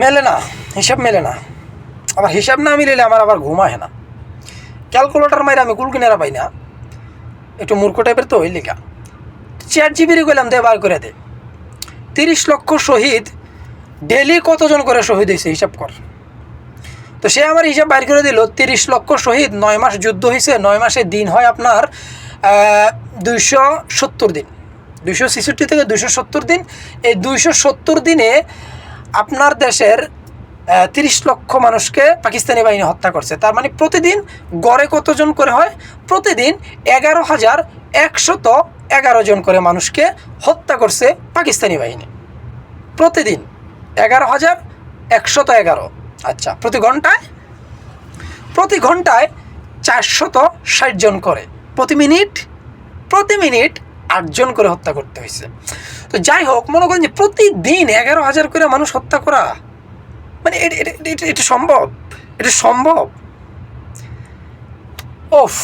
মেলে না, হিসাব মেলে না। আবার হিসাব না মিলে আমার আবার ঘুম আসে না। ক্যালকুলেটার মাইরে আমি কুল কিনারা পাই না, একটু মূর্খ টাইপের তো ওই লেখা। ChatGPT গেলাম দে বার করে দে 30 লক্ষ শহীদ ডেলি কতজন করে শহীদ হয়েছে হিসাব কর। তো সে আমার হিসাব বাইর করে দিল 30 লক্ষ শহীদ, 9 মাস যুদ্ধ হয়েছে, 9 মাসে দিন হয় আপনার 270 দিন, 266 থেকে 270 দিন। এই 270 দিনে আপনার দেশের 30 লক্ষ মানুষকে পাকিস্তানি বাহিনী হত্যা করছে। তার মানে প্রতিদিন গড়ে কতজন করে হয়? প্রতিদিন 11,111 জন করে মানুষকে হত্যা করছে পাকিস্তানি বাহিনী। প্রতিদিন 11,111। আচ্ছা, প্রতি ঘন্টায় 460 জন করে, প্রতি মিনিট 8 জন করে হত্যা করতে হয়েছে। তো যাই হোক, মনে করেন যে প্রতিদিন 11,000 করে মানুষ হত্যা করা, মানে এটা সম্ভব? ওফ।